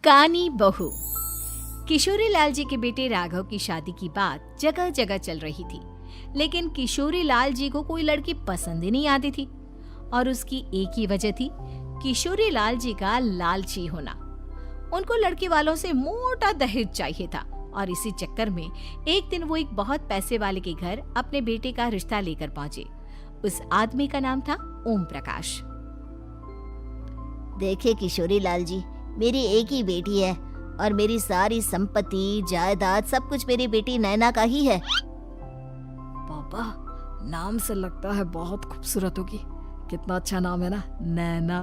कानी बहू। किशोरी लाल जी के बेटे राघव की शादी की बात जगह जगह चल रही थी, लेकिन किशोरी लाल जी को कोई लड़की पसंद ही नहीं आती थी। और उसकी एक ही वजह थी, किशोरी लाल जी का लालची होना। उनको लड़की वालों से मोटा दहेज चाहिए था और इसी चक्कर में एक दिन वो एक बहुत पैसे वाले के घर अपने बेटे का रिश्ता लेकर पहुंचे। उस आदमी का नाम था ओम प्रकाश। देखिए किशोरी लाल जी, मेरी एक ही बेटी है और मेरी सारी संपत्ति जायदाद सब कुछ मेरी बेटी नैना का ही है। पापा, नाम से लगता है बहुत खूबसूरत होगी। कितना अच्छा नाम है ना, नैना।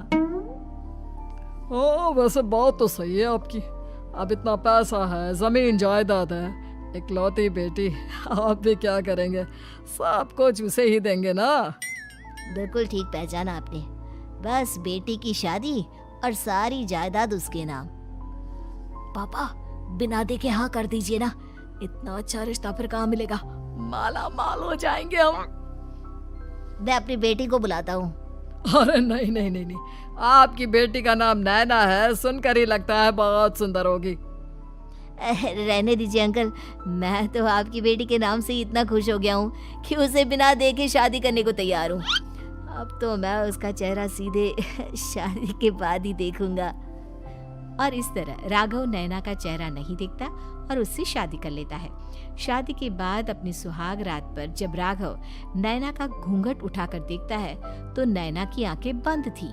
ओ, वैसे बात तो सही है आपकी। अब इतना पैसा है, जमीन जायदाद है, इकलौती बेटी, आप भी क्या करेंगे? सब कुछ उसे ही देंगे ना। बिल्कुल ठीक पहचाना आपने। बस बेटी की शादी और सारी जायदाद उसके नाम। पापा, बिना देखे हाँ कर दीजिए ना। इतना अच्छा रिश्ता फिर कहाँ मिलेगा? माला माल हो जाएंगे हम। मैं अपनी बेटी को बुलाता हूँ। अरे नहीं नहीं नहीं नहीं, आपकी बेटी का नाम नैना है, सुनकर ही लगता है बहुत सुंदर होगी। रहने दीजिए अंकल, मैं तो आपकी बेटी के नाम से ही इतना खुश हो गया हूँ कि उसे बिना देखे शादी करने को तैयार हूँ। अब तो मैं उसका चेहरा सीधे शादी के बाद ही देखूंगा। और इस तरह राघव नैना का चेहरा नहीं देखता और उससे शादी कर लेता है। शादी के बाद अपनी सुहाग रात पर जब राघव नैना का घूंघट उठाकर देखता है तो नैना की आंखें बंद थी।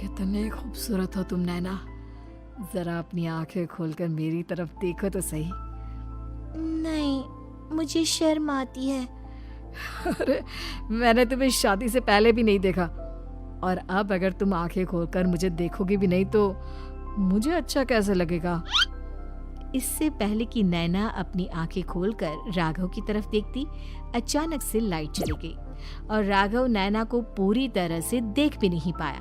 कितनी खूबसूरत हो तुम नैना, जरा अपनी आंखें खोलकर मेरी तरफ देखो तो सही। नहीं, मुझे शर्म आती है। अरे, मैंने तुम्हें शादी से पहले भी नहीं देखा और अब अगर तुम आंखें खोलकर मुझे देखोगी भी नहीं तो मुझे अच्छा कैसे लगेगा? इससे पहले कि नैना अपनी आंखें खोलकर राघव की तरफ देखती, अचानक से लाइट चली गई और राघव नैना को पूरी तरह से देख भी नहीं पाया।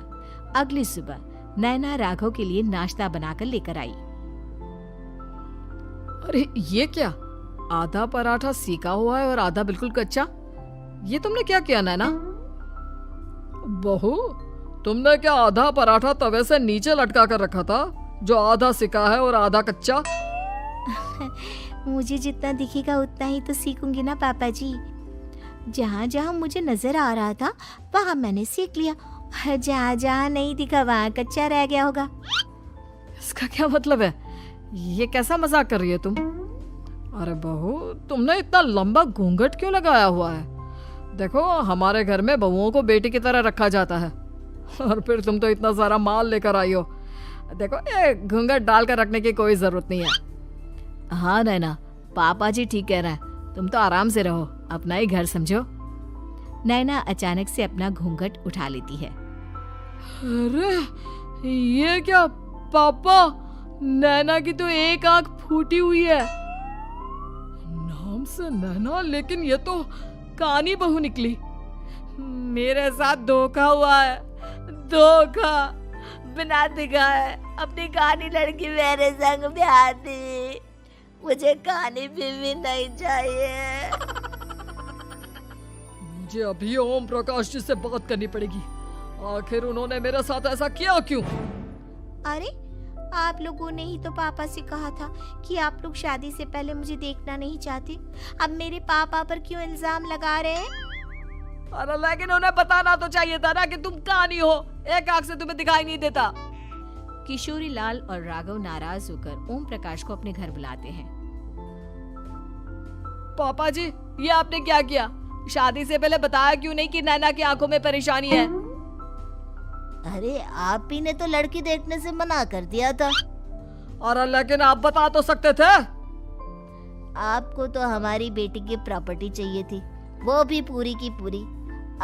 अगली सुबह नैना राघव के लिए नाश्ता बनाकर लेकर आई। अरे ये क्या, आधा पराठा सेका हुआ है और आधा बिल्कुल कच्चा। ये तुमने क्या किया नैना? बहू, तुमने क्या आधा पराठा तवे से नीचे लटका कर रखा था, जो आधा सेका है और आधा कच्चा? मुझे जितना दिखेगा उतना ही तो सीखूंगी ना पापा जी। जहाँ जहाँ मुझे नजर आ रहा था वहाँ मैंने सीख लिया, जहाँ जहाँ नहीं दिखा वहाँ कच्चा रह गया होगा। इसका क्या मतलब है? ये कैसा मजाक कर रही है तुम? अरे बहू, तुमने इतना लंबा घूंघट क्यों लगाया हुआ है? देखो, हमारे घर में बहुओं को बेटी की तरह रखा जाता है और फिर तुम तो इतना सारा माल लेकर आई हो। देखो, ये घूंघट डालकर रखने की कोई जरूरत नहीं है। हाँ नैना, पापा जी ठीक कह रहे हैं, तुम तो आराम से रहो, अपना ही घर समझो। नैना अचानक से अपना घूंघट उठा लेती है। अरे ये क्या पापा, नैना की तो एक आंख फूटी हुई है। नाम से नैना, लेकिन ये तो कानी बहू निकली। मेरे साथ धोखा हुआ है, धोखा। बिना दिखाए अपनी कानी लड़की मेरे संग ब्याह दी। मुझे कानी बीवी नहीं चाहिए। मुझे अभी ओम प्रकाश जी से बात करनी पड़ेगी। आखिर उन्होंने मेरे साथ ऐसा किया क्यों? अरे, आप लोगों ने ही तो पापा से कहा था कि आप लोग शादी से पहले मुझे देखना नहीं चाहते। अब मेरे पापा पर क्यों इल्जाम लगा रहे हैं? अरे लेकिन उन्हें बताना तो चाहिए था ना कि तुम कानी हो, एक आंख से तुम्हें दिखाई नहीं देता। किशोरी लाल और राघव नाराज होकर ओम प्रकाश को अपने घर बुलाते हैं। पापा जी, ये आपने क्या किया? शादी से पहले बताया क्यों नहीं कि नैना की आंखों में परेशानी है? अरे, आप ही ने तो लड़की देखने से मना कर दिया था। अरे लेकिन आप बता तो सकते थे। आपको तो हमारी बेटी की प्रॉपर्टी चाहिए थी, वो भी पूरी की पूरी।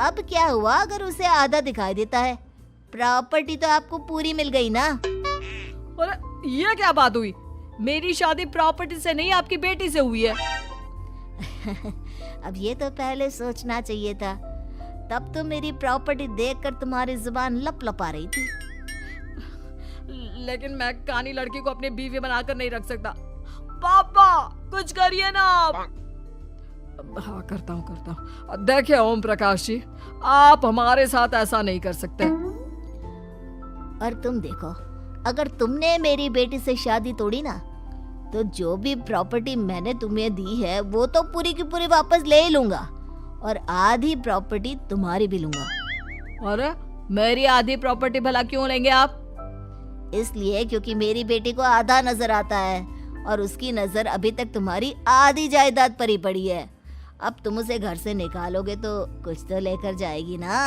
अब क्या हुआ अगर उसे आधा दिखाई देता है? प्रॉपर्टी तो आपको पूरी मिल गई ना। अरे ये क्या बात हुई? मेरी शादी प्रॉपर्टी से नहीं, आपकी बेटी से हुई है। अब ये तो पहले सोचना चाहिए था, तब तो मेरी प्रॉपर्टी देखकर तुम्हारी जुबान लप लपा रही थी। लेकिन मैं कानी लड़की को अपनी बीवी बनाकर नहीं रख सकता। पापा, कुछ करिए ना आप। हाँ, करता हूँ। देखिए ओम प्रकाश जी, आप हमारे साथ ऐसा नहीं कर सकते। और तुम देखो, अगर तुमने मेरी बेटी से शादी तोड़ी ना, तो जो भी प्रॉपर्टी मैंने तुम्हें दी है वो तो पूरी की पूरी वापस ले ही लूंगा, और आधी प्रॉपर्टी तुम्हारी भी लूंगा। अरे मेरी आधी प्रॉपर्टी भला क्यों लेंगे आप? इसलिए क्योंकि मेरी बेटी को आधा नजर आता है और उसकी नजर अभी तक तुम्हारी आधी जायदाद पर ही पड़ी है। अब तुम उसे घर से निकालोगे तो कुछ तो लेकर जाएगी ना।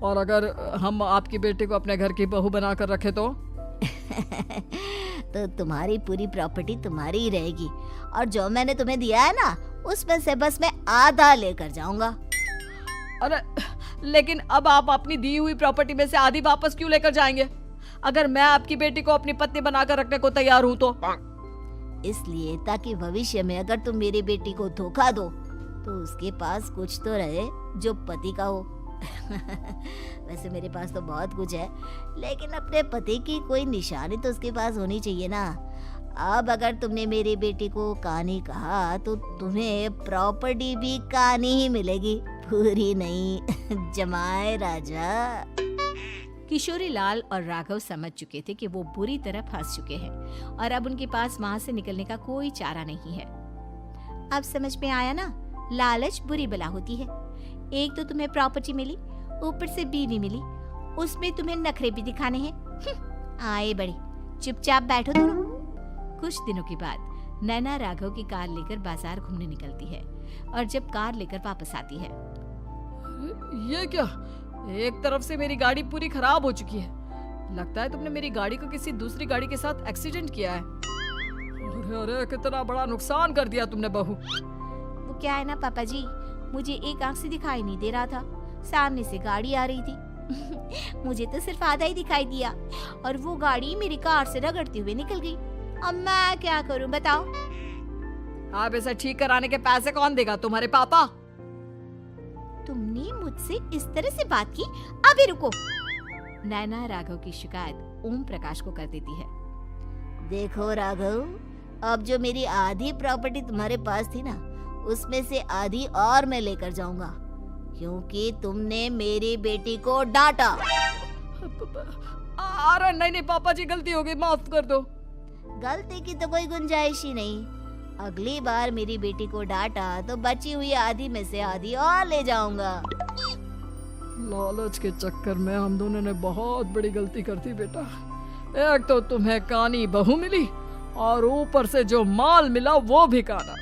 और अगर हम आपकी बेटी को अपने घर की बहू बनाकर रखे तो? तो तुम्हारी पूरी प्रॉपर्टी तुम्हारी ही रहेगी, और जो मैंने तुम्हें दिया है ना, उसमें से बस मैं आधा लेकर जाऊंगा। अरे लेकिन अब आप अपनी दी हुई प्रॉपर्टी में से आधी वापस क्यों लेकर जाएंगे? अगर मैं आपकी बेटी को अपनी पत्नी बनाकर रखने को तैयार हूँ तो? इसलिए ताकि भविष्य में अगर तुम मेरी बेटी को धोखा दो तो उसके पास कुछ तो रहे जो पति का हो। वैसे मेरे पास तो बहुत कुछ है, लेकिन अपने पति की कोई निशानी तो उसके पास होनी चाहिए ना। अब अगर तुमने मेरी बेटी को कानी कहा तो तुम्हें प्रॉपर्टी भी कानी ही मिलेगी, पूरी नहीं। जमाए राजा। किशोरी लाल और राघव समझ चुके थे कि वो बुरी तरह फंस चुके हैं और अब उनके पास वहां से निकलने का कोई चारा नहीं है। अब समझ में आया ना, लालच बुरी बला होती है। एक तो तुम्हें प्रॉपर्टी मिली, ऊपर से बीवी मिली, उसमें तुम्हें नखरे भी दिखाने हैं। आए बड़ी, चुपचाप बैठो दोनों। कुछ दिनों के बाद नैना राघव की कार लेकर बाजार घूमने निकलती है और जब कार लेकर वापस आती है, ये क्या? एक तरफ से मेरी गाड़ी पूरी खराब हो चुकी है। लगता है तुमने मेरी गाड़ी को किसी दूसरी गाड़ी के साथ एक्सीडेंट किया है। अरे अरे कितना बड़ा नुकसान कर दिया तुमने बहू। वो क्या है ना पापा जी, मुझे एक आंख से दिखाई नहीं दे रहा था, सामने से गाड़ी आ रही थी। मुझे तो सिर्फ आधा ही दिखाई दिया और वो गाड़ी मेरी कार से रगड़ते हुए निकल गई। अब मैं क्या करूं बताओ? आप इसे ठीक कराने के पैसे कौन देगा? तुम्हारे पापा? तुमने मुझसे इस तरह से बात की? अभी रुको। नैना राघव की शिकायत ओम प्रकाश को कर देती है। देखो राघव, अब जो मेरी आधी प्रॉपर्टी तुम्हारे पास थी ना, उसमें से आधी और मैं लेकर जाऊंगा, क्योंकि तुमने मेरी बेटी को डांटा। अरे नहीं नहीं पापा जी, गलती हो गई, माफ कर दो। गलती की तो कोई गुंजाइश ही नहीं। अगली बार मेरी बेटी को डांटा तो बची हुई आधी में से आधी और ले जाऊंगा। लालच के चक्कर में हम दोनों ने बहुत बड़ी गलती कर दी बेटा। एक तो तुम्हें कानी बहू मिली और ऊपर से जो माल मिला वो भी काना।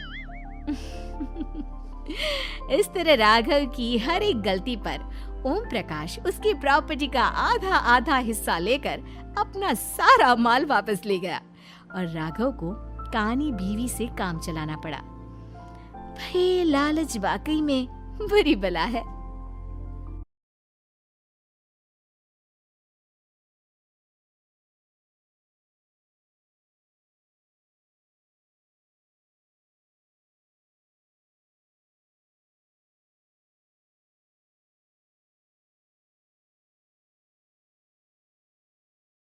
इस तरह राघव की हर एक गलती पर ओम प्रकाश उसकी प्रॉपर्टी का आधा आधा हिस्सा लेकर अपना सारा माल वापस ले गया और राघव को कानी बीवी से काम चलाना पड़ा। भाई लालच वाकई में बुरी बला है।